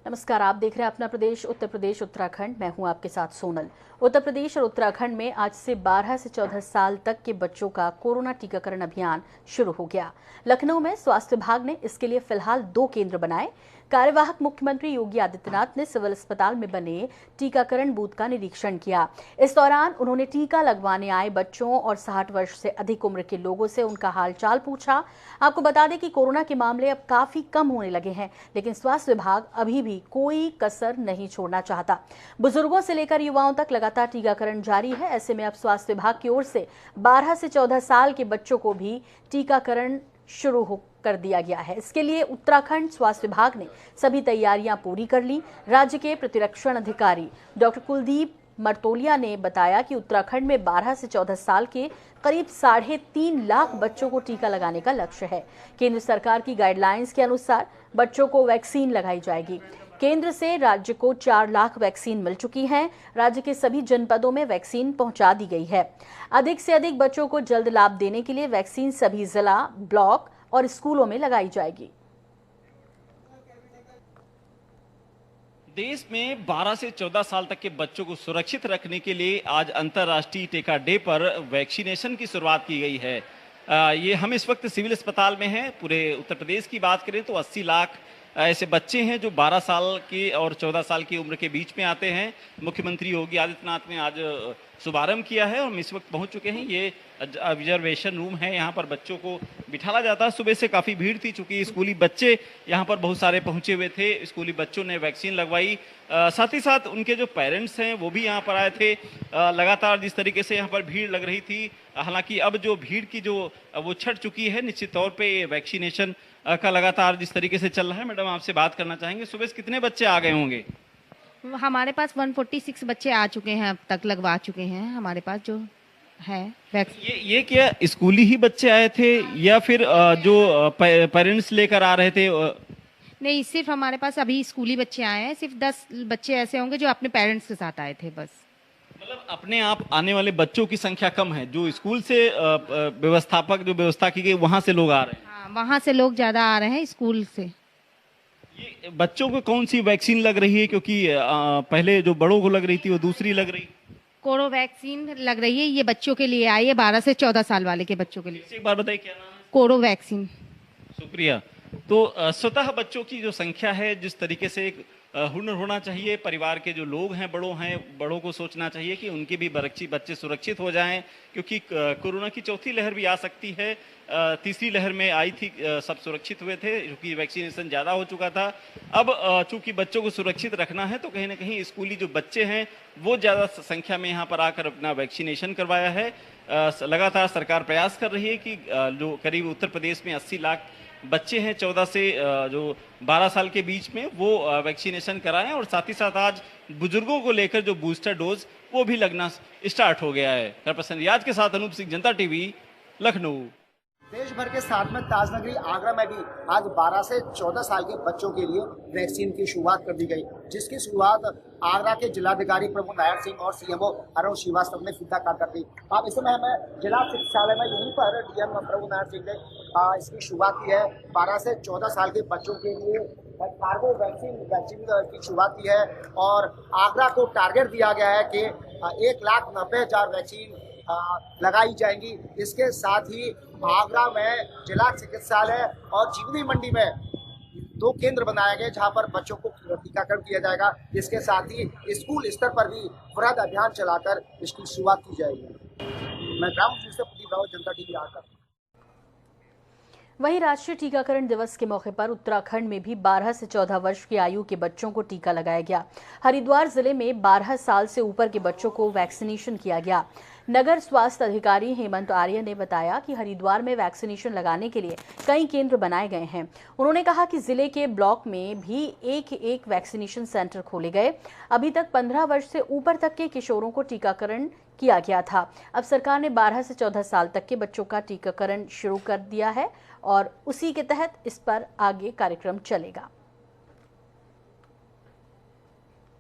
नमस्कार, आप देख रहे हैं अपना प्रदेश उत्तर प्रदेश उत्तराखंड। मैं हूं आपके साथ सोनल। उत्तर प्रदेश और उत्तराखंड में आज से 12 से 14 साल तक के बच्चों का कोरोना टीकाकरण अभियान शुरू हो गया। लखनऊ में स्वास्थ्य विभाग ने इसके लिए फिलहाल 2 केंद्र बनाए। कार्यवाहक मुख्यमंत्री योगी आदित्यनाथ ने सिविल अस्पताल में बने टीकाकरण बूथ का निरीक्षण किया। इस दौरान उन्होंने टीका लगवाने आए बच्चों और 60 वर्ष से अधिक उम्र के लोगों से उनका हालचाल पूछा। आपको बता दें कि कोरोना के मामले अब काफी कम होने लगे हैं, लेकिन स्वास्थ्य विभाग अभी भी कोई कसर नहीं छोड़ना चाहता। बुजुर्गों से लेकर युवाओं तक लगातार टीकाकरण जारी है। ऐसे में अब स्वास्थ्य विभाग की ओर से 12 से 14 साल के बच्चों को भी टीकाकरण शुरू कर दिया गया है। इसके लिए उत्तराखंड स्वास्थ्य विभाग ने सभी तैयारियां पूरी कर ली। राज्य के प्रतिरक्षण अधिकारी डॉक्टर कुलदीप मर्तोलिया ने बताया कि उत्तराखंड में 12 से 14 साल के करीब 3.5 लाख बच्चों को टीका लगाने का लक्ष्य है। केंद्र सरकार की गाइडलाइंस के अनुसार बच्चों को वैक्सीन लगाई जाएगी। केंद्र से राज्य को 4 लाख वैक्सीन मिल चुकी हैं। राज्य के सभी जनपदों में वैक्सीन पहुंचा दी गई है। अधिक से अधिक बच्चों को जल्द लाभ देने के लिए वैक्सीन सभी जिला, ब्लॉक और स्कूलों में लगाई जाएगी। देश में 12 से 14 साल तक के बच्चों को सुरक्षित रखने के लिए आज अंतर्राष्ट्रीय टीका डे पर वैक्सीनेशन की शुरुआत की गई है। ये हम इस वक्त सिविल अस्पताल में हैं। पूरे उत्तर प्रदेश की बात करें तो 80 लाख ऐसे बच्चे हैं जो 12 साल के और 14 साल की उम्र के बीच में आते हैं। मुख्यमंत्री योगी आदित्यनाथ ने आज शुभारंभ किया है और हम इस वक्त पहुंच चुके हैं। ये ऑब्जर्वेशन रूम है, यहाँ पर बच्चों को बिठाला जाता है। सुबह से काफ़ी भीड़ थी, चूंकि स्कूली बच्चे यहाँ पर बहुत सारे पहुंचे हुए थे। स्कूली बच्चों ने वैक्सीन लगवाई, साथ ही साथ उनके जो पेरेंट्स हैं वो भी यहाँ पर आए थे। लगातार जिस तरीके से यहाँ पर भीड़ लग रही थी, हालांकि अब जो भीड़ की जो वो छट चुकी है, निश्चित तौर पर वैक्सीनेशन का लगातार जिस तरीके से चल रहा है। मैडम, आपसे बात करना चाहेंगे, सुबह से कितने बच्चे आ गए होंगे? हमारे पास 146 बच्चे आ चुके हैं, अब तक लगवा चुके हैं हमारे पास जो है वैक्सीन। ये क्या स्कूली ही बच्चे आए थे या फिर जो पेरेंट्स लेकर आ रहे थे? नहीं, सिर्फ हमारे पास अभी स्कूली बच्चे आए हैं। सिर्फ 10 बच्चे ऐसे होंगे जो अपने पेरेंट्स के साथ आए थे बस। मतलब अपने आप आने वाले बच्चों की संख्या कम है, जो स्कूल से व्यवस्थापक जो व्यवस्था की गई वहां से लोग आ रहे हैं। हाँ, वहाँ से लोग ज्यादा आ रहे हैं स्कूल से। ये बच्चों को कौन सी वैक्सीन लग रही है? क्योंकि पहले जो बड़ों को लग रही थी वो दूसरी लग रही। कोरो वैक्सीन लग रही है, ये बच्चों के लिए आई है, 12 से 14 साल वाले के बच्चों के लिए। एक बार बताइए क्या नाम है? कोरो वैक्सीन। शुक्रिया। तो स्वतः बच्चों की जो संख्या है, जिस तरीके से एक हुनर होना चाहिए, परिवार के जो लोग हैं, बड़ों को सोचना चाहिए कि उनके भी बच्चे सुरक्षित हो जाएं, क्योंकि कोरोना की चौथी लहर भी आ सकती है। तीसरी लहर में आई थी, सब सुरक्षित हुए थे क्योंकि वैक्सीनेशन ज़्यादा हो चुका था। अब चूंकि बच्चों को सुरक्षित रखना है तो कहीं ना कहीं स्कूली जो बच्चे हैं वो ज़्यादा संख्या में यहाँ पर आकर अपना वैक्सीनेशन करवाया है। लगातार सरकार प्रयास कर रही है कि जो करीब उत्तर प्रदेश में 80 लाख बच्चे हैं 14 से जो 12 साल के बीच में, वो वैक्सीनेशन कराएं। और साथ ही साथ आज बुजुर्गों को लेकर जो बूस्टर डोज वो भी लगना स्टार्ट हो गया है। कैमरापर्सन रियाज के साथ अनूप सिंह, जनता टीवी, लखनऊ। देश भर के साथ में ताजनगरी आगरा में भी आज 12 से 14 साल के बच्चों के लिए वैक्सीन की शुरुआत कर दी गई, जिसकी शुरुआत आगरा के जिलाधिकारी प्रभु नायर सिंह और सीएमओ अरुण श्रीवास्तव ने फीता काट दी। अब इस समय हमें जिला चिकित्सालय में यहीं पर डीएम प्रभु नायर सिंह ने इसकी शुरुआत की है। 12 से 14 साल के बच्चों के लिए कार्बो वैक्सीन की शुरुआत की है और आगरा को टारगेट दिया गया है कि 1,90,000 वैक्सीन लगाई जाएंगी। इसके साथ ही आगरा में जिला चिकित्सालय और जीवनी मंडी में 2 केंद्र बनाए गए जहां पर बच्चों को टीकाकरण किया जाएगा। इसके साथ ही स्कूल स्तर पर भी वृहद अभियान चलाकर इसकी शुरुआत की जाएगी। मैं ग्राउंड से प्रदीप रावत, जनता टीवी आगरा। वहीं राष्ट्रीय टीकाकरण दिवस के मौके पर उत्तराखंड में भी 12 से 14 वर्ष की आयु के बच्चों को टीका लगाया गया। हरिद्वार जिले में 12 साल से ऊपर के बच्चों को वैक्सीनेशन किया गया। नगर स्वास्थ्य अधिकारी हेमंत आर्य ने बताया कि हरिद्वार में वैक्सीनेशन लगाने के लिए कई केंद्र बनाए गए हैं। उन्होंने कहा कि जिले के ब्लॉक में भी एक वैक्सीनेशन सेंटर खोले गए। अभी तक 15 वर्ष से ऊपर तक के किशोरों को टीकाकरण किया गया था। अब सरकार ने 12 से 14 साल तक के बच्चों का टीकाकरण शुरू कर दिया है और उसी के तहत इस पर आगे कार्यक्रम चलेगा।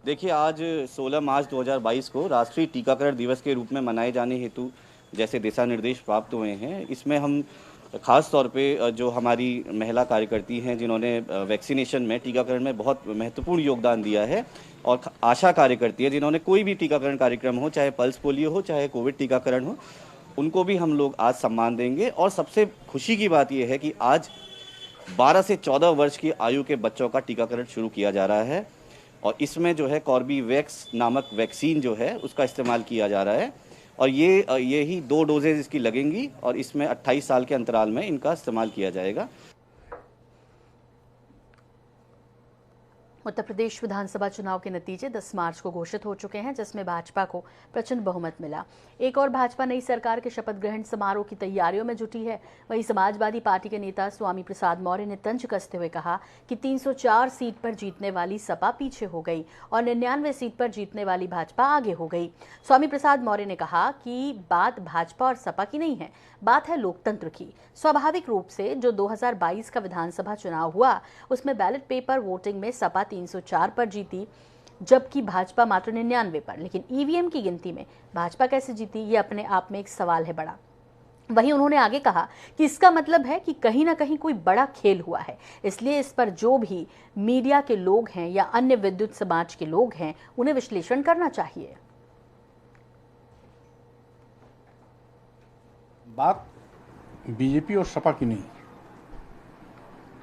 देखिए, आज 16 मार्च 2022 को राष्ट्रीय टीकाकरण दिवस के रूप में मनाए जाने हेतु जैसे दिशा निर्देश प्राप्त हुए हैं, इसमें हम ख़ास तौर पे जो हमारी महिला कार्यकर्ती हैं जिन्होंने वैक्सीनेशन में, टीकाकरण में बहुत महत्वपूर्ण योगदान दिया है, और आशा कार्यकर्ती है जिन्होंने कोई भी टीकाकरण कार्यक्रम हो, चाहे पल्स पोलियो हो, चाहे कोविड टीकाकरण हो, उनको भी हम लोग आज सम्मान देंगे। और सबसे खुशी की बात यह है कि आज 12 से 14 वर्ष की आयु के बच्चों का टीकाकरण शुरू किया जा रहा है, और इसमें जो है कॉर्बीवैक्स नामक वैक्सीन जो है उसका इस्तेमाल किया जा रहा है, और ये ही 2 डोजेज इसकी लगेंगी, और इसमें 28 साल के अंतराल में इनका इस्तेमाल किया जाएगा। उत्तर प्रदेश विधानसभा चुनाव के नतीजे 10 मार्च को घोषित हो चुके हैं, जिसमें भाजपा को प्रचंड बहुमत मिला। एक और भाजपा नई सरकार के शपथ ग्रहण समारोह की तैयारियों में जुटी है। वहीं समाजवादी पार्टी के नेता स्वामी प्रसाद मौर्य ने तंज कसते हुए कहा कि 304 सीट पर जीतने वाली सपा पीछे हो गई और 99 सीट पर जीतने वाली भाजपा आगे हो गई। स्वामी प्रसाद मौर्य ने कहा कि बात भाजपा और सपा की नहीं है, बात है लोकतंत्र की। स्वाभाविक रूप से जो 2022 का विधानसभा चुनाव हुआ उसमें बैलेट पेपर वोटिंग में सपा 304 पर जीती, जबकि भाजपा मात्र 99 पर। लेकिन ईवीएम की गिनती में भाजपा कैसे जीती, ये अपने आप में एक सवाल है बड़ा। वहीं उन्होंने आगे कहा कि इसका मतलब है कि कहीं ना कहीं कोई बड़ा खेल हुआ है, इसलिए इस पर जो भी मीडिया के लोग हैं या अन्य विद्युत समाज के लोग हैं उन्हें विश्लेषण करना चाहिए। बात बीजेपी और सपा की नहीं,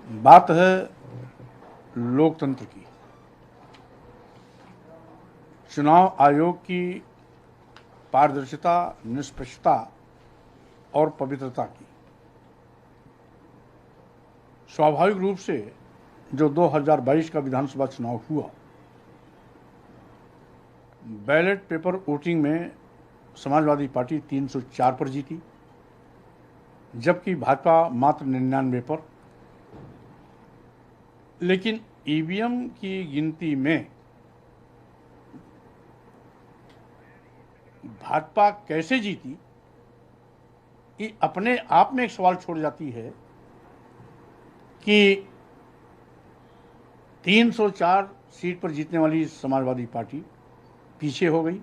बात है लोकतंत्र की, चुनाव आयोग की पारदर्शिता, निष्पक्षता और पवित्रता की। स्वाभाविक रूप से जो 2022 का विधानसभा चुनाव हुआ, बैलेट पेपर वोटिंग में समाजवादी पार्टी 304 पर जीती, जबकि भाजपा मात्र 99 पर। लेकिन ईवीएम की गिनती में भाजपा कैसे जीती, ये अपने आप में एक सवाल छोड़ जाती है कि 304 सीट पर जीतने वाली समाजवादी पार्टी पीछे हो गई,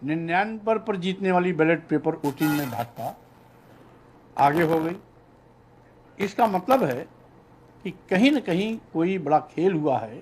99 पर जीतने वाली बैलेट पेपर वोटिंग में भाजपा आगे हो गई। इसका मतलब है कि कहीं न कहीं कोई बड़ा खेल हुआ है।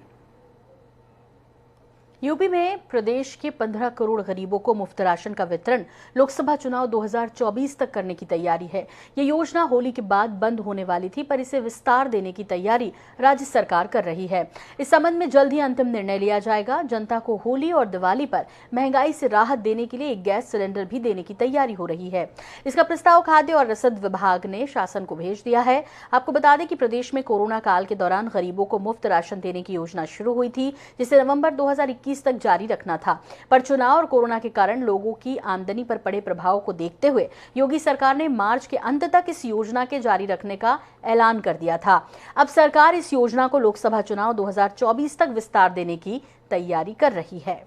यूपी में प्रदेश के 15 करोड़ गरीबों को मुफ्त राशन का वितरण लोकसभा चुनाव 2024 तक करने की तैयारी है। ये योजना होली के बाद बंद होने वाली थी, पर इसे विस्तार देने की तैयारी राज्य सरकार कर रही है। इस संबंध में जल्द ही अंतिम निर्णय लिया जाएगा। जनता को होली और दिवाली पर महंगाई से राहत देने के लिए एक गैस सिलेंडर भी देने की तैयारी हो रही है। इसका प्रस्ताव खाद्य और रसद विभाग ने शासन को भेज दिया है। आपको बता दें कि प्रदेश में कोरोना काल के दौरान गरीबों को मुफ्त राशन देने की योजना शुरू हुई थी, जिसे नवंबर 2021 तक जारी रखना था, पर चुनाव और कोरोना के कारण लोगों की आमदनी पर पड़े प्रभाव को देखते हुए योगी सरकार ने मार्च के अंत तक इस योजना के जारी रखने का ऐलान कर दिया था। अब सरकार इस योजना को लोकसभा चुनाव 2024 तक विस्तार देने की तैयारी कर रही है।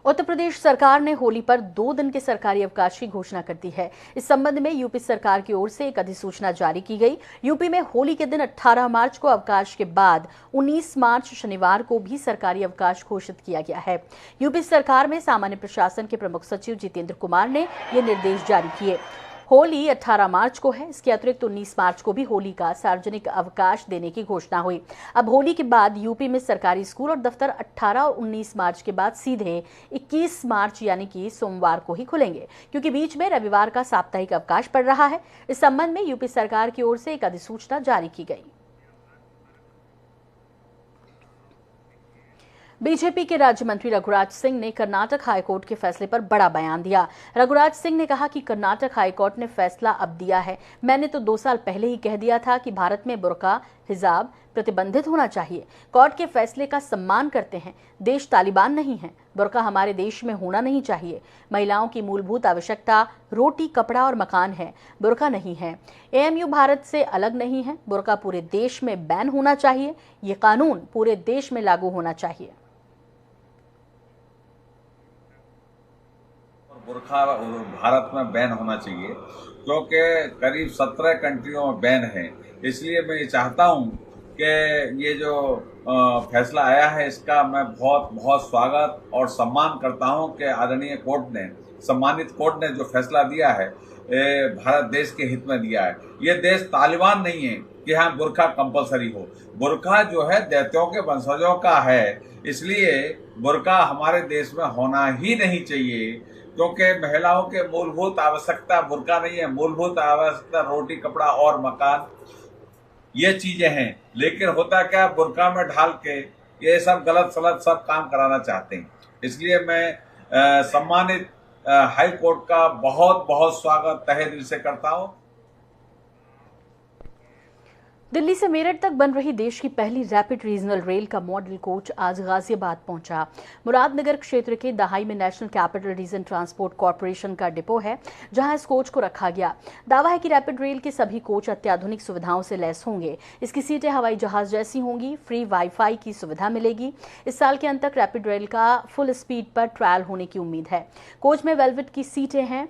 उत्तर प्रदेश सरकार ने होली पर 2 दिन के सरकारी अवकाश की घोषणा कर दी है। इस संबंध में यूपी सरकार की ओर से एक अधिसूचना जारी की गई। यूपी में होली के दिन 18 मार्च को अवकाश के बाद 19 मार्च शनिवार को भी सरकारी अवकाश घोषित किया गया है। यूपी सरकार में सामान्य प्रशासन के प्रमुख सचिव जितेंद्र कुमार ने ये निर्देश जारी किए। होली 18 मार्च को है, इसके अतिरिक्त 19 मार्च को भी होली का सार्वजनिक अवकाश देने की घोषणा हुई। अब होली के बाद यूपी में सरकारी स्कूल और दफ्तर 18 और 19 मार्च के बाद सीधे 21 मार्च यानी कि सोमवार को ही खुलेंगे, क्योंकि बीच में रविवार का साप्ताहिक अवकाश पड़ रहा है। इस संबंध में यूपी सरकार की ओर से एक अधिसूचना जारी की गई। बीजेपी के राज्य मंत्री रघुराज सिंह ने कर्नाटक हाईकोर्ट के फैसले पर बड़ा बयान दिया। रघुराज सिंह ने कहा कि कर्नाटक हाईकोर्ट ने फैसला अब दिया है। मैंने तो 2 साल पहले ही कह दिया था कि भारत में बुर्का हिजाब प्रतिबंधित होना चाहिए। कोर्ट के फैसले का सम्मान करते हैं। देश तालिबान नहीं है। बुर्का हमारे देश में होना नहीं चाहिए। महिलाओं की मूलभूत आवश्यकता रोटी, कपड़ा और मकान है, बुर्का नहीं है। एएमयू भारत से अलग नहीं है। बुर्का पूरे देश में बैन होना चाहिए। ये कानून पूरे देश में लागू होना चाहिए। बुर्का भारत में बैन होना चाहिए, क्योंकि करीब 17 कंट्रियों में बैन है। इसलिए मैं ये चाहता हूँ कि ये जो फैसला आया है इसका मैं बहुत बहुत स्वागत और सम्मान करता हूँ कि आदरणीय कोर्ट ने सम्मानित कोर्ट ने जो फैसला दिया है भारत देश के हित में दिया है। ये देश तालिबान नहीं है कि हाँ बुर्का कंपलसरी हो। बुर्का जो है दैत्यों के वंशजों का है, इसलिए बुर्का हमारे देश में होना ही नहीं चाहिए, क्योंकि महिलाओं के मूलभूत आवश्यकता बुर्का नहीं है। मूलभूत आवश्यकता रोटी, कपड़ा और मकान, ये चीजें हैं। लेकिन होता क्या, बुर्का में ढाल के ये सब गलत सलत सब काम कराना चाहते हैं। इसलिए मैं सम्मानित हाई कोर्ट का बहुत बहुत स्वागत तहे दिल से करता हूं। दिल्ली से मेरठ तक बन रही देश की पहली रैपिड रीजनल रेल का मॉडल कोच आज गाजियाबाद पहुंचा। मुरादनगर क्षेत्र के दहाई में national capital region transport corporation का डिपो है, जहां इस कोच को रखा गया। दावा है कि रैपिड रेल के सभी कोच अत्याधुनिक सुविधाओं से लैस होंगे। इसकी सीटें हवाई जहाज जैसी होंगी। फ्री वाईफाई की सुविधा मिलेगी। इस साल के अंत तक रैपिड रेल का फुल स्पीड पर ट्रायल होने की उम्मीद है। कोच में वेलवेट की सीटें हैं।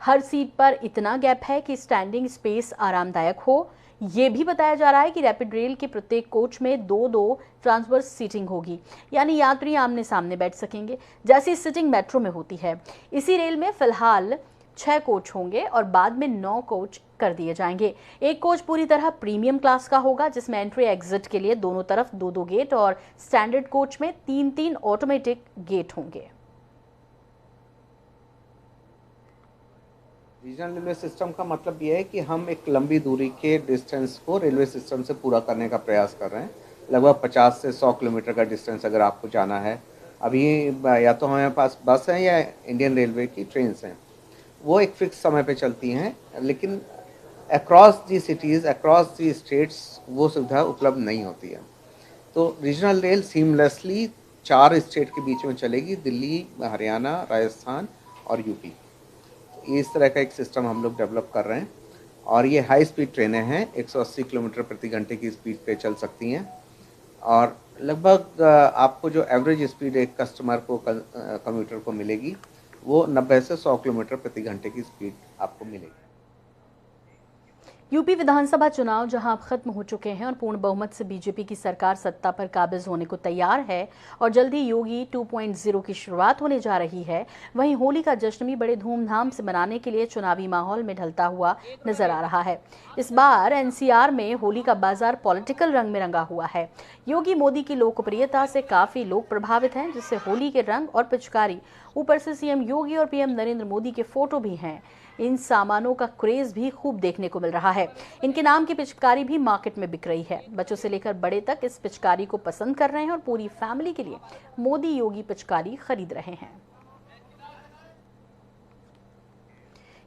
हर सीट पर इतना गैप है कि स्टैंडिंग स्पेस आरामदायक हो। ये भी बताया जा रहा है कि रैपिड रेल के प्रत्येक कोच में दो ट्रांसवर्स सीटिंग होगी, यानी यात्री आमने सामने बैठ सकेंगे, जैसी सीटिंग मेट्रो में होती है। इसी रेल में फिलहाल 6 कोच होंगे और बाद में 9 कोच कर दिए जाएंगे। एक कोच पूरी तरह प्रीमियम क्लास का होगा, जिसमें एंट्री एग्जिट के लिए दोनों तरफ 2 गेट और स्टैंडर्ड कोच में 3 ऑटोमेटिक गेट होंगे। रीजनल रेलवे सिस्टम का मतलब ये है कि हम एक लंबी दूरी के डिस्टेंस को रेलवे सिस्टम से पूरा करने का प्रयास कर रहे हैं। लगभग 50 से 100 किलोमीटर का डिस्टेंस अगर आपको जाना है, अभी या तो हमारे पास बस है या इंडियन रेलवे की ट्रेन्स हैं, वो एक फिक्स समय पे चलती हैं, लेकिन across the cities, across the states वो सुविधा उपलब्ध नहीं होती है। तो रीजनल रेल सीमलेसली 4 स्टेट के बीच में चलेगी, दिल्ली, हरियाणा, राजस्थान और यूपी। इस तरह का एक सिस्टम हम लोग डेवलप कर रहे हैं और ये हाई स्पीड ट्रेनें हैं, 180 किलोमीटर प्रति घंटे की स्पीड पे चल सकती हैं और लगभग आपको जो एवरेज स्पीड एक कस्टमर को कम्यूटर को मिलेगी वो 90 से 100 किलोमीटर प्रति घंटे की स्पीड आपको मिलेगी। यूपी विधानसभा चुनाव जहां अब खत्म हो चुके हैं और पूर्ण बहुमत से बीजेपी की सरकार सत्ता पर काबिज होने को तैयार है और जल्द ही योगी 2.0 की शुरुआत होने जा रही है, वहीं होली का जश्न भी बड़े धूमधाम से मनाने के लिए चुनावी माहौल में ढलता हुआ नजर आ रहा है। इस बार एनसीआर में होली का बाजार पॉलिटिकल रंग में रंगा हुआ है। योगी मोदी की लोकप्रियता से काफी लोग प्रभावित हैं, जिससे होली के रंग और पिचकारी, ऊपर से सीएम योगी और पीएम नरेंद्र मोदी के फोटो भी हैं। इन सामानों का क्रेज भी खूब देखने को मिल रहा है। इनके नाम की पिचकारी भी मार्केट में बिक रही है। बच्चों से लेकर बड़े तक इस पिचकारी को पसंद कर रहे हैं और पूरी फैमिली के लिए मोदी योगी पिचकारी खरीद रहे हैं।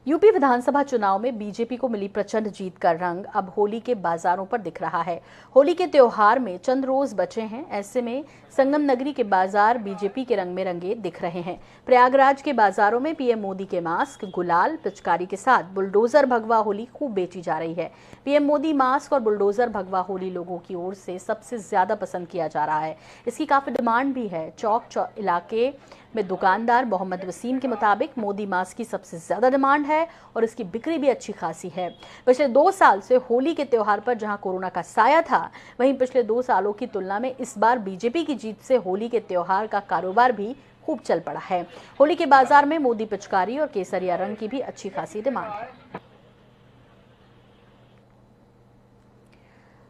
यूपी विधानसभा चुनाव में बीजेपी को मिली प्रचंड जीत का रंग अब होली के बाजारों पर दिख रहा है। होली के त्योहार में चंद रोज बचे हैं, ऐसे में संगम नगरी के बाजार बीजेपी के रंग में रंगे दिख रहे हैं। प्रयागराज के बाजारों में पीएम मोदी के मास्क, गुलाल, पिचकारी के साथ बुलडोजर भगवा होली खूब बेची जा रही है। पीएम मोदी मास्क और बुलडोजर भगवा होली लोगों की ओर से सबसे ज्यादा पसंद किया जा रहा है। इसकी काफी डिमांड भी है। चौक इलाके में दुकानदार मोहम्मद वसीम के मुताबिक मोदी मास्क की सबसे ज्यादा डिमांड है और इसकी बिक्री भी अच्छी खासी है। पिछले 2 साल से होली के त्योहार पर जहां कोरोना का साया था, वहीं पिछले 2 सालों की तुलना में इस बार बीजेपी की जीत से होली के त्योहार का कारोबार भी खूब चल पड़ा है। होली के बाजार में मोदी पिचकारी और केसरिया रंग की भी अच्छी खासी डिमांड है।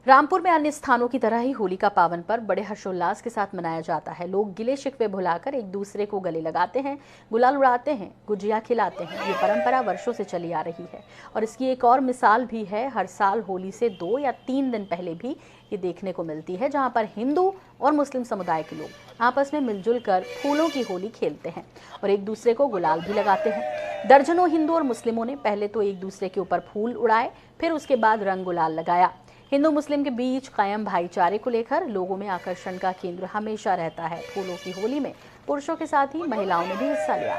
रामपुर में अन्य स्थानों की तरह ही होली का पावन पर्व बड़े हर्षोल्लास के साथ मनाया जाता है। लोग गिले शिकवे भुलाकर एक दूसरे को गले लगाते हैं, गुलाल उड़ाते हैं, गुजिया खिलाते हैं। ये परंपरा वर्षों से चली आ रही है और इसकी एक और मिसाल भी है। हर साल होली से 2 या 3 दिन पहले भी ये देखने को मिलती है, जहां पर हिंदू और मुस्लिम समुदाय के लोग आपस में मिलजुल कर फूलों की होली खेलते हैं और एक दूसरे को गुलाल भी लगाते हैं। दर्जनों हिंदू और मुस्लिमों ने पहले तो एक दूसरे के ऊपर फूल उड़ाए, फिर उसके बाद रंग गुलाल लगाया। हिंदू मुस्लिम के बीच कायम भाईचारे को लेकर लोगों में आकर्षण का केंद्र हमेशा रहता है। फूलों की होली में पुरुषों के साथ ही महिलाओं ने भी हिस्सा लिया।